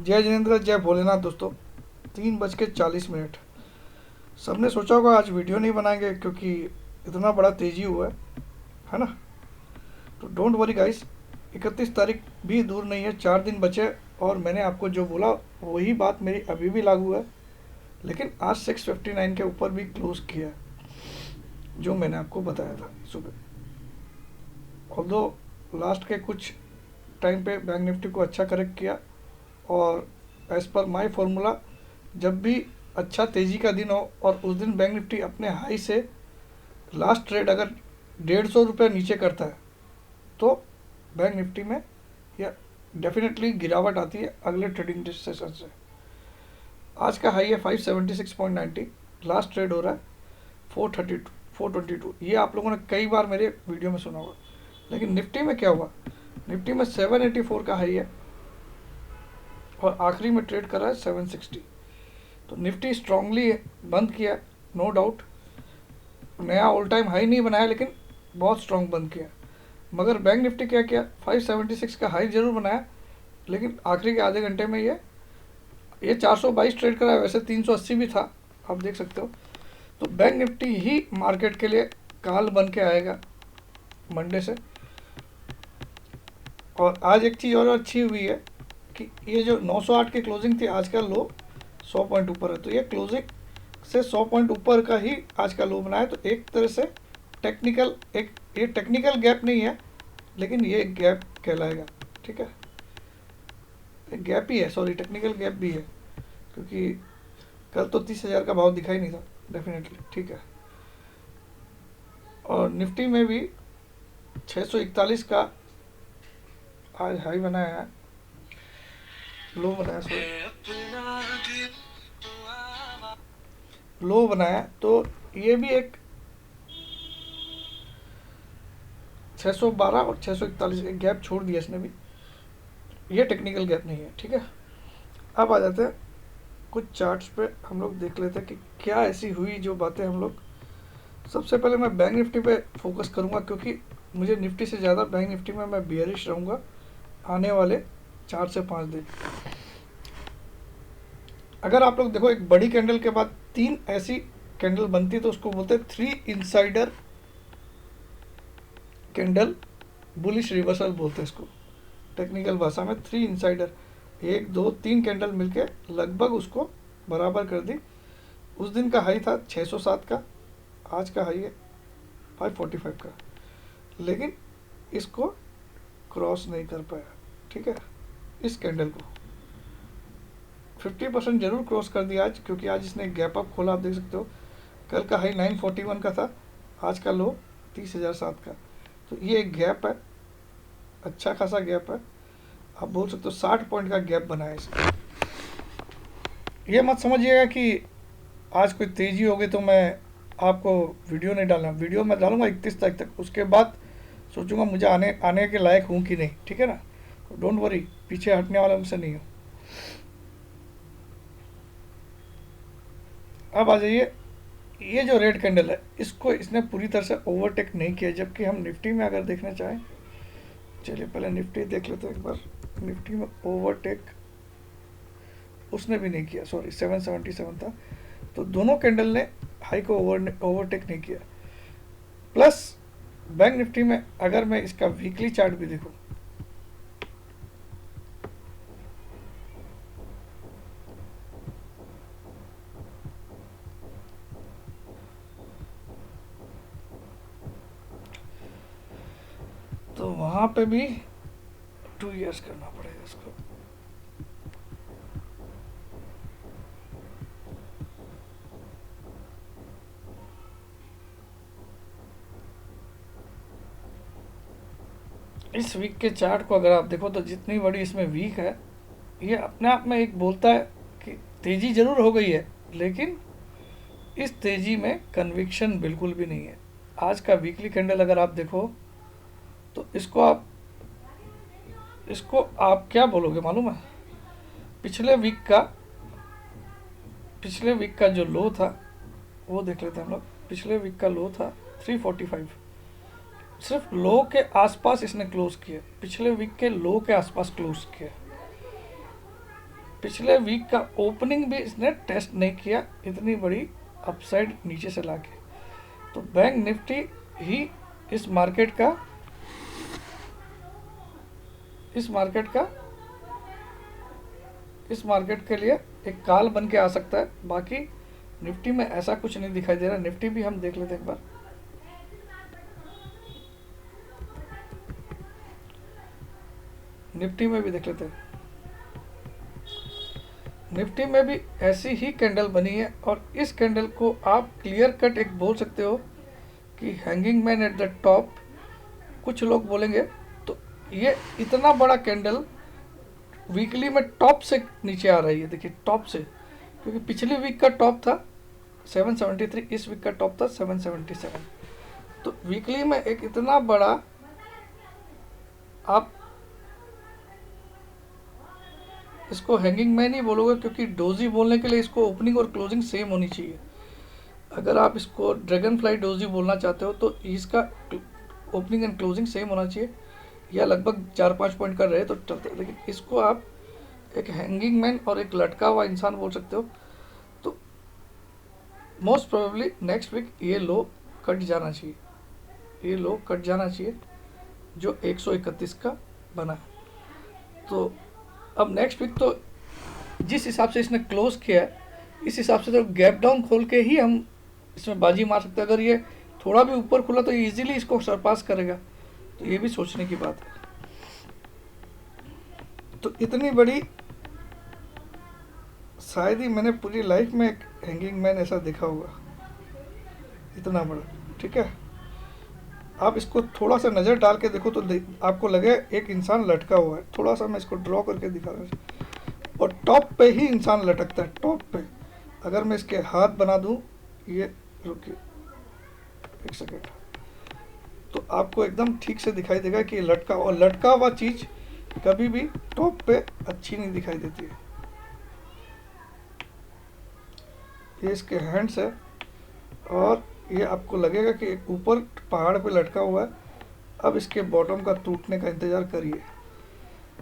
जय जिनेंद्र, जय भोलेनाथ। दोस्तों 3:40 सबने सोचा होगा आज वीडियो नहीं बनाएंगे क्योंकि इतना बड़ा तेजी हुआ है ना। तो डोंट वरी गाइस, 31 तारीख भी दूर नहीं है, 4 दिन बचे। और मैंने आपको जो बोला वही बात मेरी अभी भी लागू है। लेकिन आज 659 के ऊपर भी क्लोज किया है, जो मैंने आपको बताया था सुबह। ऑल्दो लास्ट के कुछ टाइम पे बैंक निफ्टी को अच्छा करेक्ट किया, और एज पर माय फॉर्मूला जब भी अच्छा तेज़ी का दिन हो और उस दिन बैंक निफ्टी अपने हाई से लास्ट ट्रेड अगर 150 रुपये नीचे करता है तो बैंक निफ्टी में या डेफिनेटली गिरावट आती है अगले ट्रेडिंग सेशन से। आज का हाई है 576.90, लास्ट ट्रेड हो रहा है 422। ये आप लोगों ने कई बार मेरे वीडियो में सुना होगा। लेकिन निफ्टी में क्या हुआ, निफ्टी में 784 का हाई है और आखिरी में ट्रेड कर रहा है 760। तो निफ्टी स्ट्रांगली बंद किया, नो डाउट। नया ऑल टाइम हाई नहीं बनाया लेकिन बहुत स्ट्रांग बंद किया। मगर बैंक निफ्टी क्या किया, 576 का हाई जरूर बनाया, लेकिन आखिरी के आधे घंटे में ये 422 ट्रेड करा है। वैसे 380 भी था, आप देख सकते हो। तो बैंक निफ्टी ही मार्केट के लिए काल बन के आएगा मंडे से। और आज एक चीज़ और अच्छी हुई है कि ये जो 908 की क्लोजिंग थी, आज का लो 100 पॉइंट ऊपर है। तो ये क्लोजिंग से 100 पॉइंट ऊपर का ही आज का लो बनाया। तो एक तरह से ये टेक्निकल गैप नहीं है, लेकिन ये गैप कहलाएगा। ठीक है, एक गैप ही है, सॉरी टेक्निकल गैप भी है, क्योंकि कल तो 30,000 का भाव दिखाई नहीं था डेफिनेटली। ठीक है, और निफ्टी में भी 641 का आज हाई बनाया है, लो बनाया, सॉरी लो बनाया। तो ये भी एक 612 और 641 एक गैप छोड़ दिया इसने भी, ये टेक्निकल गैप नहीं है। ठीक है, अब आ जाते हैं कुछ चार्ट्स पे, हम लोग देख लेते हैं कि क्या ऐसी हुई जो बातें हम लोग। सबसे पहले मैं बैंक निफ्टी पे फोकस करूंगा, क्योंकि मुझे निफ्टी से ज़्यादा बैंक निफ्टी में मैं बियरिश रहूँगा आने वाले 4 से 5 दिन। अगर आप लोग देखो, एक बड़ी कैंडल के बाद 3 ऐसी कैंडल बनती है तो उसको बोलते हैं 3 इनसाइडर कैंडल, बुलिश रिवर्सल बोलते हैं इसको टेक्निकल भाषा में। 3 इनसाइडर, 1 2 3 कैंडल मिलके लगभग उसको बराबर कर दी। उस दिन का हाई था 607 का, आज का हाई है 545 का, लेकिन इसको क्रॉस नहीं कर पाया। ठीक है, इस कैंडल को 50% जरूर क्रॉस कर दिया आज, क्योंकि आज इसने गैप अप खोला, आप देख सकते हो। कल का हाई 941 का था, आज का लो 30,007 का। तो ये एक गैप है, अच्छा खासा गैप है, आप बोल सकते हो 60 पॉइंट का गैप बनाया इसने। ये मत समझिएगा कि आज कोई तेज़ी हो गई तो मैं आपको वीडियो नहीं डालना। वीडियो मैं डालूंगा 31 तारीख तक, उसके बाद सोचूंगा मुझे आने के लायक हूँ कि नहीं। ठीक है ना, तो डोंट वरी, पीछे हटने वाला हमसे नहीं हूँ। अब आ जाइए, ये जो रेड कैंडल है इसको इसने पूरी तरह से ओवरटेक नहीं किया, जबकि हम निफ्टी में अगर देखना चाहें, चलिए पहले निफ्टी देख लेते हैं एक बार। निफ्टी में ओवरटेक उसने भी नहीं किया, सॉरी 777 था। तो दोनों कैंडल ने हाई को ओवरटेक नहीं किया। प्लस बैंक निफ्टी में अगर मैं इसका वीकली चार्ट भी देखूं, तो वहां पे भी 2 इयर्स करना पड़ेगा इसको। इस वीक के चार्ट को अगर आप देखो तो जितनी बड़ी इसमें वीक है, ये अपने आप में एक बोलता है कि तेज़ी ज़रूर हो गई है, लेकिन इस तेज़ी में कन्विक्शन बिल्कुल भी नहीं है। आज का वीकली कैंडल अगर आप देखो तो इसको आप क्या बोलोगे मालूम है? पिछले वीक का जो लो था वो देख लेते हैं हम लोग। पिछले वीक का लो था 345, सिर्फ लो के आसपास इसने क्लोज किया, पिछले वीक के लो के आसपास क्लोज किया। पिछले वीक का ओपनिंग भी इसने टेस्ट नहीं किया इतनी बड़ी अपसाइड नीचे से लाके। तो बैंक निफ्टी ही इस मार्केट का इस मार्केट के लिए एक काल बन के आ सकता है। बाकी निफ्टी में ऐसा कुछ नहीं दिखाई दे रहा। निफ्टी भी हम देख लेते हैं एक बार। निफ्टी में भी देख लेते हैं। निफ्टी में भी ऐसी ही कैंडल बनी है और इस कैंडल को आप क्लियर कट एक बोल सकते हो कि hanging man at the top, कुछ लोग बोलेंगे। तो ये इतना बड़ा कैंडल वीकली में टॉप से नीचे आ रही है, देखिए टॉप से, क्योंकि पिछली वीक का टॉप था 773, इस वीक का टॉप था 777। तो वीकली में एक इतना बड़ा, आप इसको हैंगिंग मैन ही बोलोगे क्योंकि डोजी बोलने के लिए इसको ओपनिंग और क्लोजिंग सेम होनी चाहिए। अगर आप इसको ड्रैगन फ्लाई डोजी बोलना चाहते हो तो इसका ओपनिंग एंड क्लोजिंग सेम होना चाहिए, या लगभग 4-5 पॉइंट का रहे तो चलते। लेकिन इसको आप एक हैंगिंग मैन और एक लटका हुआ इंसान बोल सकते हो। तो मोस्ट प्रोबेबली नेक्स्ट वीक ये लो कट जाना चाहिए, ये लो कट जाना चाहिए जो 131 का बना है। तो अब नेक्स्ट वीक तो जिस हिसाब से इसने क्लोज किया है, इस हिसाब से तो गैप डाउन खोल के ही हम इसमें बाजी मार सकते हैं। अगर ये थोड़ा भी ऊपर खुला तो इजीली इसको सरपास करेगा, तो ये भी सोचने की बात है। तो इतनी बड़ी शायद ही मैंने पूरी लाइफ में एक हैंगिंग मैन ऐसा देखा होगा, इतना बड़ा। ठीक है, आप इसको थोड़ा सा नज़र डाल के देखो तो आपको लगे एक इंसान लटका हुआ है। थोड़ा सा मैं इसको ड्रॉ करके दिखा रहा हूँ, और टॉप पे ही इंसान लटकता है, टॉप पे। अगर मैं इसके हाथ बना दूँ, ये रुकिए एक सेकेंड, तो आपको एकदम ठीक से दिखाई देगा कि लटका, और लटका हुआ चीज़ कभी भी टॉप पे अच्छी नहीं दिखाई देती है। ये इसके हैंड्स है और ये आपको लगेगा कि एक ऊपर पहाड़ पे लटका हुआ है। अब इसके बॉटम का टूटने का इंतज़ार करिए।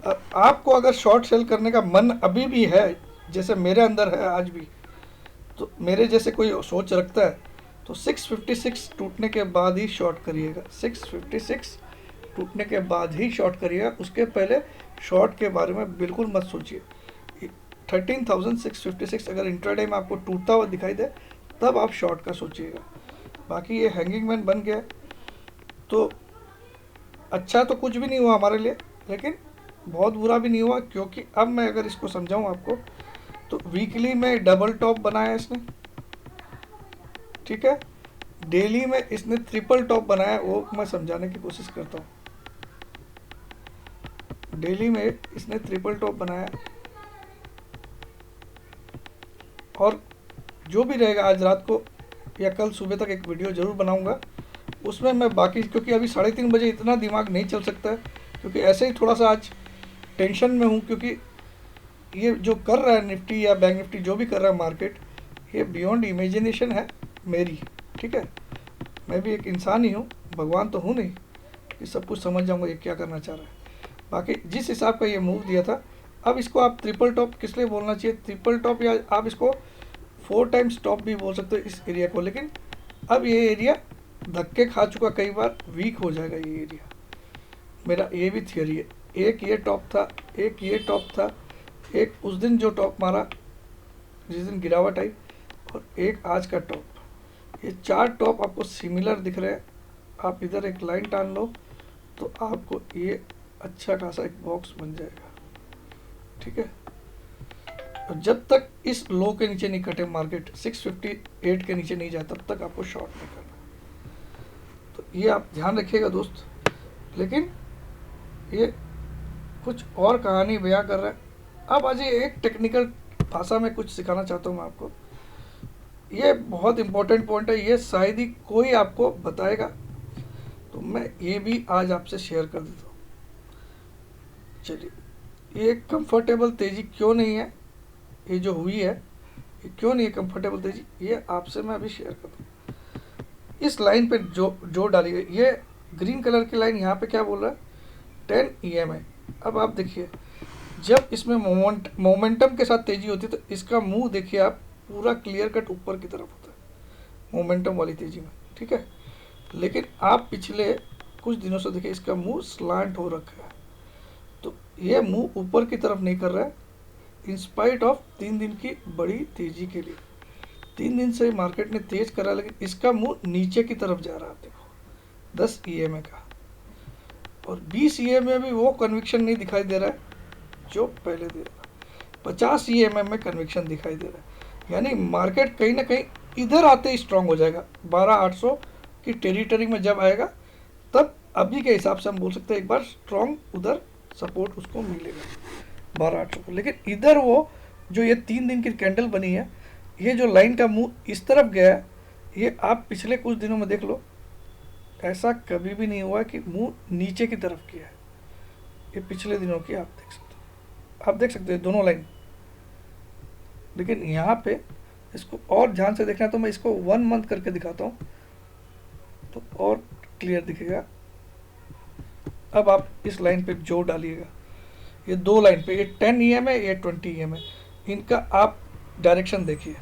अब आपको अगर शॉर्ट सेल करने का मन अभी भी है, जैसे मेरे अंदर है आज भी, तो मेरे जैसे कोई सोच रखता है, तो 656 टूटने के बाद ही शॉर्ट करिएगा। 656 टूटने के बाद ही शॉर्ट करिएगा, उसके पहले शॉर्ट के बारे में बिल्कुल मत सोचिए। 13,656 अगर इंट्राडे में आपको टूटता हुआ दिखाई दे, तब आप शॉर्ट का सोचिएगा। बाकी ये हैंगिंग मैन बन गया तो अच्छा तो कुछ भी नहीं हुआ हमारे लिए, लेकिन बहुत बुरा भी नहीं हुआ, क्योंकि अब मैं अगर इसको समझाऊं आपको, तो वीकली में डबल टॉप बनाया इसने, ठीक है। डेली में इसने ट्रिपल टॉप बनाया, वो मैं समझाने की कोशिश करता हूँ। डेली में इसने ट्रिपल टॉप बनाया, और जो भी रहेगा आज रात को या कल सुबह तक एक वीडियो ज़रूर बनाऊंगा, उसमें मैं बाकी, क्योंकि अभी 3:30 बजे इतना दिमाग नहीं चल सकता है, क्योंकि ऐसे ही थोड़ा सा आज टेंशन में हूँ, क्योंकि ये जो कर रहा है निफ्टी या बैंक निफ्टी, जो भी कर रहा है मार्केट, ये बियॉन्ड इमेजिनेशन है मेरी। ठीक है, मैं भी एक इंसान ही हूँ, भगवान तो हूँ नहीं कि सब कुछ समझ जाऊँगा ये क्या करना चाह रहा है। बाकी जिस हिसाब का ये मूव दिया था, अब इसको आप ट्रिपल टॉप किस लिए बोलना चाहिए, ट्रिपल टॉप, या आप इसको 4 टाइम्स टॉप भी बोल सकते हो इस एरिया को। लेकिन अब ये एरिया धक्के खा चुका, कई बार वीक हो जाएगा ये एरिया, मेरा ये भी थियरी है। एक ये टॉप था, एक ये टॉप था, एक उस दिन जो टॉप मारा जिस दिन गिरावट आई, और एक आज का टॉप। ये 4 टॉप आपको सिमिलर दिख रहे हैं। आप इधर एक लाइन टान लो तो आपको ये अच्छा खासा एक बॉक्स बन जाएगा। ठीक है, तो जब तक इस लो के नीचे नहीं कटे मार्केट, 658 के नीचे नहीं जाए, तब तक आपको शॉर्ट नहीं करना। तो ये आप ध्यान रखिएगा दोस्त। लेकिन ये कुछ और कहानी बयां कर रहा है। अब आज ये एक टेक्निकल भाषा में कुछ सिखाना चाहता हूँ मैं आपको। ये बहुत इंपॉर्टेंट पॉइंट है, ये शायद ही कोई आपको बताएगा, तो मैं ये भी आज आपसे शेयर कर देता हूँ। चलिए, ये कंफर्टेबल तेज़ी क्यों नहीं है, ये जो हुई है ये क्यों नहीं है कंफर्टेबल तेजी, ये आपसे मैं अभी शेयर करता हूँ। इस लाइन पे जो डाली गई, ये ग्रीन कलर की लाइन यहाँ पे क्या बोल रहा है, 10 EMA। अब आप देखिए, जब इसमें मोमेंटम के साथ तेजी होती है तो इसका मुंह देखिए आप, पूरा क्लियर कट ऊपर की तरफ होता है मोमेंटम वाली तेजी में, ठीक है। लेकिन आप पिछले कुछ दिनों से देखिए इसका मुंह स्लांट हो रखा है, तो ये मुंह ऊपर की तरफ नहीं कर रहा है इंस्पाइट ऑफ 3 दिन की बड़ी तेजी के लिए। 3 दिन से मार्केट ने तेज करा, लेकिन इसका मुंह नीचे की तरफ जा रहा है। देखो 10 EMA का और 20 EMA में भी वो कन्विक्शन नहीं दिखाई दे रहा है जो पहले दे रहा है। 50 EMA में कन्विक्शन दिखाई दे रहा है, यानी मार्केट कहीं ना कहीं इधर आते ही स्ट्रांग हो जाएगा। 12,800 की टेरिटरी में जब आएगा तब अभी के हिसाब से हम बोल सकते हैं एक बार स्ट्रांग उधर सपोर्ट उसको मिलेगा 12,800 को। लेकिन इधर वो जो ये 3 दिन की कैंडल बनी है, ये जो लाइन का मुंह इस तरफ गया है, ये आप पिछले कुछ दिनों में देख लो, ऐसा कभी भी नहीं हुआ कि मुंह नीचे की तरफ किया है। ये पिछले दिनों की आप देख सकते हैं दोनों लाइन। लेकिन यहाँ पे इसको और ध्यान से देखना है तो मैं इसको 1 मंथ करके दिखाता हूँ तो और क्लियर दिखेगा। अब आप इस लाइन पे जोर डालिएगा, ये 2 लाइन पे, ये 10 EMA है, ये 20 EMA है, इनका आप डायरेक्शन देखिए।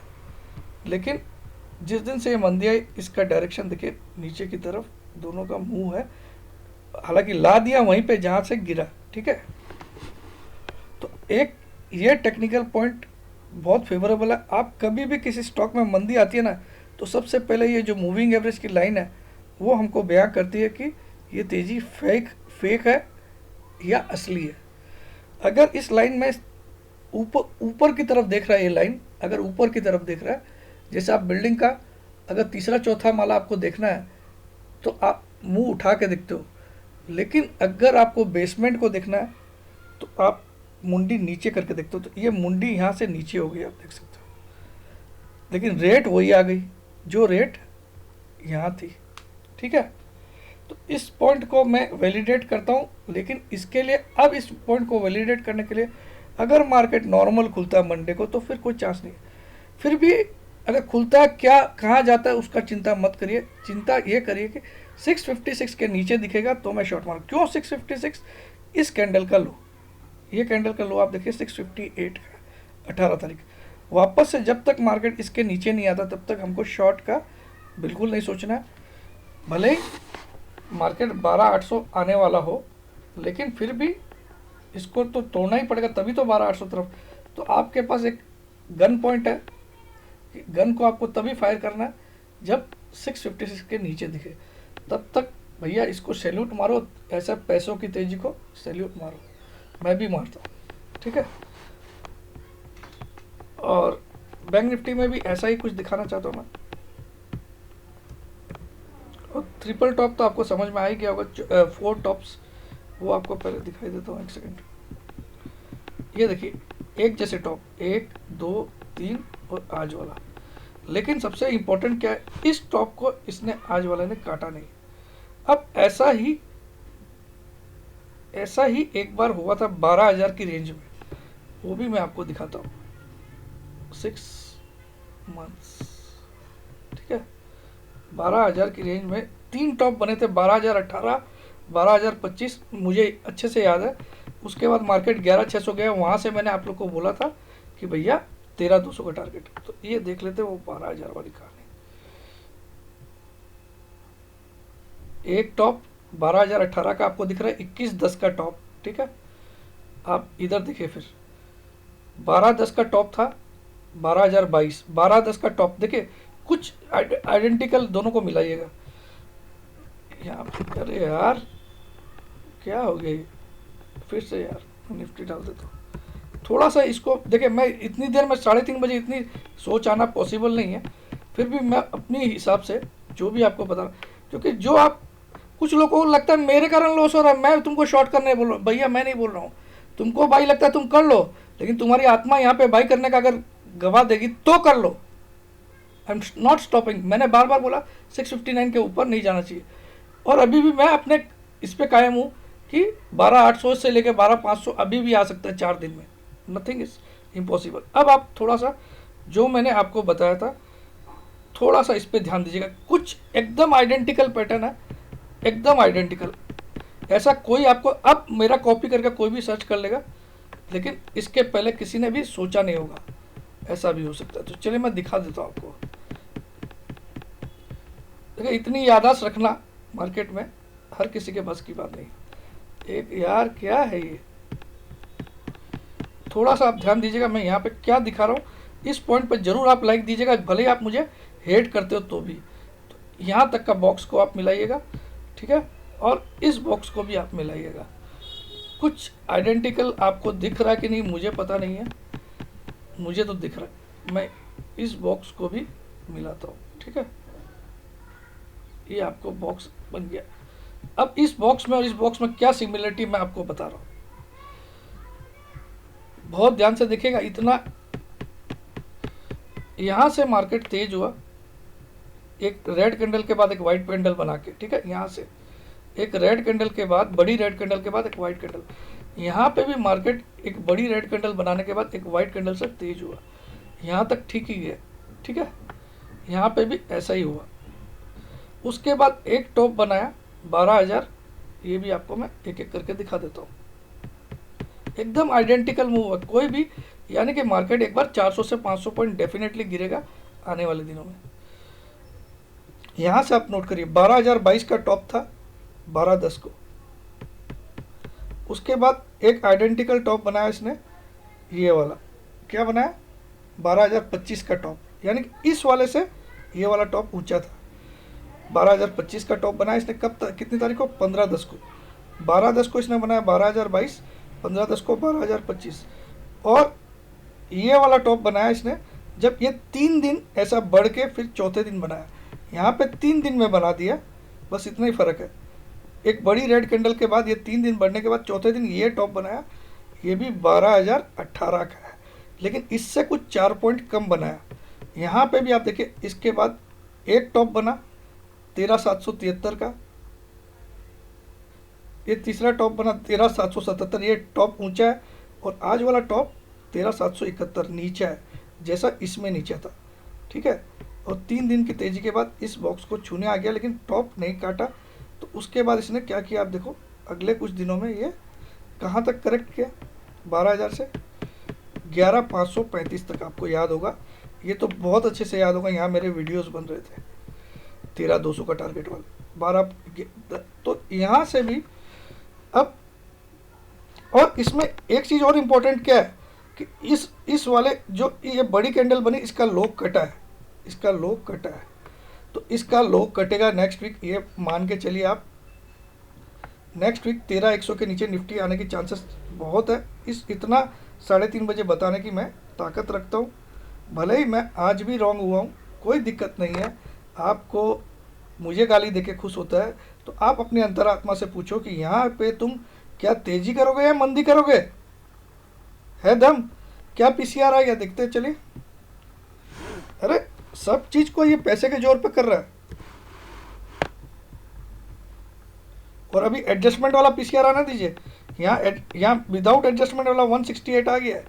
लेकिन जिस दिन से ये मंदी आई इसका डायरेक्शन देखिए नीचे की तरफ, दोनों का मुंह है, हालांकि ला दिया वहीं पे जहाँ से गिरा, ठीक है। तो एक ये टेक्निकल पॉइंट बहुत फेवरेबल है। आप कभी भी किसी स्टॉक में मंदी आती है ना, तो सबसे पहले ये जो मूविंग एवरेज की लाइन है वो हमको बयां करती है कि ये तेज़ी फेक है या असली है। अगर इस लाइन में ऊपर की तरफ देख रहा है, ये लाइन अगर ऊपर की तरफ देख रहा है, जैसे आप बिल्डिंग का अगर तीसरा चौथा माला आपको देखना है तो आप मुंह उठा के देखते हो, लेकिन अगर आपको बेसमेंट को देखना है तो आप मुंडी नीचे करके देखते हो। तो ये मुंडी यहाँ से नीचे हो गई, आप देख सकते हो, लेकिन रेट वही आ गई जो रेट यहाँ थी, ठीक है। तो इस पॉइंट को मैं वैलिडेट करता हूँ, लेकिन इसके लिए अब इस पॉइंट को वैलिडेट करने के लिए अगर मार्केट नॉर्मल खुलता है मंडे को तो फिर कोई चांस नहीं है। फिर भी अगर खुलता है क्या कहाँ जाता है उसका चिंता मत करिए, चिंता ये करिए कि 656 के नीचे दिखेगा तो मैं शॉर्ट मारूँ। क्यों 656? इस कैंडल का लो, ये कैंडल का लो आप देखिए 658 का 18 तारीख। वापस से जब तक मार्केट इसके नीचे नहीं आता तब तक हमको शॉर्ट का बिल्कुल नहीं सोचना है। भले ही मार्केट 12,800 आने वाला हो, लेकिन फिर भी इसको तो तोड़ना ही पड़ेगा, तभी तो 12,800 तरफ। तो आपके पास एक गन पॉइंट है कि गन को आपको तभी फायर करना है जब 656 के नीचे दिखे। तब तक भैया इसको सैल्यूट मारो, ऐसा पैसों की तेजी को सैल्यूट मारो, मैं भी मारता हूँ, ठीक है। और बैंक निफ्टी में भी ऐसा ही कुछ दिखाना चाहता हूँ मैं। और ट्रिपल टॉप तो आपको समझ में आ ही गया होगा, 4 टॉप्स वो आपको पहले दिखाई देता हूँ, 1 सेकेंड। ये देखिए एक जैसे टॉप, 1 2 3 और आज वाला। लेकिन सबसे इम्पोर्टेंट क्या है, इस टॉप को इसने आज वाले ने काटा नहीं। अब ऐसा ही एक बार हुआ था 12,000 की रेंज में, वो भी मैं आपको दिखाता हूँ, 6 मंथ्स, ठीक है। 12,000 की रेंज में 3 टॉप बने थे, 12,018, 12,025, मुझे अच्छे से याद है। उसके बाद मार्केट 11,600 गया, वहाँ से मैंने आप लोग को बोला था कि भैया 13,200 का टारगेट। तो ये देख लेते वो 12,000 वाली कहानी। एक टॉप 12,018 का आपको दिख रहा है, 21,10 का टॉप, ठीक है। आप इधर देखिए, फिर 12,10 का टॉप था, 12,022, 12,10 का टॉप देखिए, कुछ आइडेंटिकल दोनों को मिलाइएगा। यहाँ पे अरे यार क्या हो गया, फिर से यार निफ्टी डाल देता हूँ थोड़ा सा इसको। देखिए मैं इतनी देर में 3:30 बजे इतनी सोच आना पॉसिबल नहीं है, फिर भी मैं अपने हिसाब से जो भी आपको बता, क्योंकि जो आप कुछ लोगों को लगता है मेरे कारण लॉस हो रहा है, मैं तुमको शॉर्ट करने बोल रहा हूँ, भैया मैं नहीं बोल रहा हूँ। तुमको बाई लगता है तुम कर लो, लेकिन तुम्हारी आत्मा यहाँ पे बाई करने का अगर गवा देगी तो कर लो। आई एम नॉट स्टॉपिंग, मैंने बार बार बोला 659 के ऊपर नहीं जाना चाहिए, और अभी भी मैं अपने इस पे कायम हूँ कि 12,800 से लेकर 12,500 अभी भी आ सकता है 4 दिन में, नथिंग इज इम्पॉसिबल। अब आप थोड़ा सा जो मैंने आपको बताया था थोड़ा सा इस पर ध्यान दीजिएगा, कुछ एकदम आइडेंटिकल पैटर्न है, एकदम आइडेंटिकल। ऐसा कोई आपको अब मेरा कॉपी करके कोई भी सर्च कर लेगा लेकिन इसके पहले किसी ने भी सोचा नहीं होगा, ऐसा भी हो सकता है। तो चलिए मैं दिखा देता हूँ आपको। देखिए इतनी याददाश्त रखना मार्केट में हर किसी के बस की बात नहीं। एक यार क्या है ये, थोड़ा सा आप ध्यान दीजिएगा मैं यहाँ पे क्या दिखा रहा हूँ। इस पॉइंट पर जरूर आप लाइक दीजिएगा, भले ही आप मुझे हेट करते हो तो भी। तो यहाँ तक का बॉक्स को आप मिलाइएगा, ठीक है, और इस बॉक्स को भी आप मिलाइएगा। कुछ आइडेंटिकल आपको दिख रहा है कि नहीं मुझे पता नहीं है, मुझे तो दिख रहा है। मैं इस बॉक्स को भी मिलाता हूँ, ठीक है, ये आपको बॉक्स बन गया। अब इस बॉक्स में और इस बॉक्स में क्या सिमिलरिटी मैं आपको बता रहा हूँ, बहुत ध्यान से देखिएगा। इतना यहाँ से मार्केट तेज हुआ, एक रेड कैंडल के बाद एक वाइट कैंडल बना के, ठीक है, यहाँ से एक रेड कैंडल के बाद, बड़ी रेड कैंडल के बाद एक वाइट कैंडल, यहाँ पे भी मार्केट एक बड़ी रेड कैंडल बनाने के बाद एक वाइट कैंडल से तेज हुआ। यहाँ तक ठीक ही है, ठीक है, यहाँ पे भी ऐसा ही हुआ। उसके बाद एक टॉप बनाया 12,000, ये भी आपको मैं एक एक करके दिखा देता हूँ। एकदम आइडेंटिकल मूव है, कोई भी, यानी कि मार्केट एक बार 400 से 500 पॉइंट डेफिनेटली गिरेगा आने वाले दिनों में। यहाँ से आप नोट करिए 12,022 का टॉप था 12,10 को। उसके बाद एक आइडेंटिकल टॉप बनाया इसने, ये वाला क्या बनाया 12,025 का टॉप, यानी कि इस वाले से ये वाला टॉप ऊंचा था। 12,025 का टॉप बनाया इसने कब कितनी तारीख को, 15/10 को। 12/10 को इसने बनाया 12,022, 15/10 को 12,025, और ये वाला टॉप बनाया इसने जब ये 3 दिन ऐसा बढ़ के फिर चौथे दिन बनाया। यहाँ पे 3 दिन में बना दिया, बस इतना ही फ़र्क है। एक बड़ी रेड कैंडल के बाद ये 3 दिन बढ़ने के बाद चौथे दिन ये टॉप बनाया, ये भी 12,018 का है, लेकिन इससे कुछ 4 पॉइंट कम बनाया। यहाँ पे भी आप देखिए, इसके बाद एक टॉप बना 13,773 का, ये तीसरा टॉप बना 13,777, ये टॉप ऊंचा है, और आज वाला टॉप 13,771 नीचा है, जैसा इसमें नीचा था, ठीक है। और 3 दिन की तेज़ी के बाद इस बॉक्स को छूने आ गया, लेकिन टॉप नहीं काटा। तो उसके बाद इसने क्या किया आप देखो, अगले कुछ दिनों में ये कहाँ तक करेक्ट किया, 12,000 से 11,535 तक। आपको याद होगा, ये तो बहुत अच्छे से याद होगा, यहाँ मेरे वीडियोस बन रहे थे 13,200 का टारगेट वाले 12। तो यहाँ से भी अब, और इसमें एक चीज़ और इम्पोर्टेंट क्या है कि इस वाले जो ये बड़ी कैंडल बनी, इसका लो कटा है, इसका लो कटा है। तो इसका लो कटेगा नेक्स्ट वीक, ये मान के चलिए आप, नेक्स्ट वीक 13,100 के नीचे निफ्टी आने की चांसेस बहुत है। इतना 3:30 बजे बताने की मैं ताकत रखता हूँ। भले ही मैं आज भी रॉन्ग हुआ हूँ, कोई दिक्कत नहीं है। आपको मुझे गाली देके खुश होता है तो आप अपनी अंतरात्मा से पूछो कि यहाँ पे तुम क्या तेजी करोगे या मंदी करोगे, है दम, क्या पीसीआर आएगा, देखते चलिए। अरे सब चीज को ये पैसे के जोर पे कर रहा है, और अभी एडजस्टमेंट वाला पीसीआर आना दीजिए। यहाँ विदाउट एडजस्टमेंट वाला 168 आ गया है,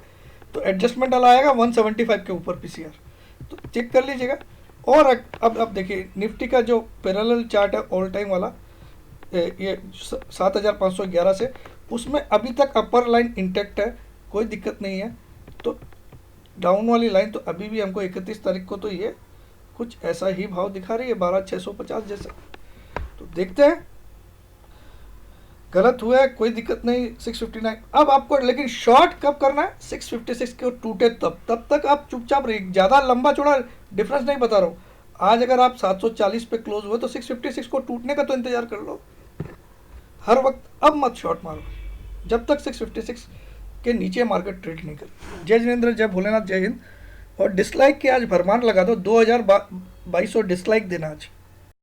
तो एडजस्टमेंट वाला आएगा 175 के ऊपर पीसीआर, तो चेक कर लीजिएगा। और अब देखिए निफ्टी का जो पैरेलल चार्ट है ऑल टाइम वाला, ये 7,511 से, उसमें अभी तक अपर लाइन इंटैक्ट है, कोई दिक्कत नहीं है। तो डाउन वाली लाइन तो अभी भी हमको 31 तारीख को तो ये कुछ ऐसा ही भाव दिखा रही है, 12,650 जैसा। तो देखते हैं, गलत हुआ है कोई दिक्कत नहीं, 659। अब आपको लेकिन शॉर्ट कब करना है, 656 के टूटे तब तक आप चुपचाप रहिए, ज़्यादा लंबा चौड़ा डिफरेंस नहीं बता रहा हूँ। आज अगर आप 740 पे क्लोज हुए तो 656 को टूटने का तो इंतजार कर लो हर वक्त। अब मत शॉर्ट मारो जब तक 656 के नीचे मार्केट ट्रेड नहीं कर। जय जिनेंद्र, जय भोलेनाथ, जय हिंद। और डिसलाइक के आज भरमार लगा दो, 2,200 डिसलाइक देना आज।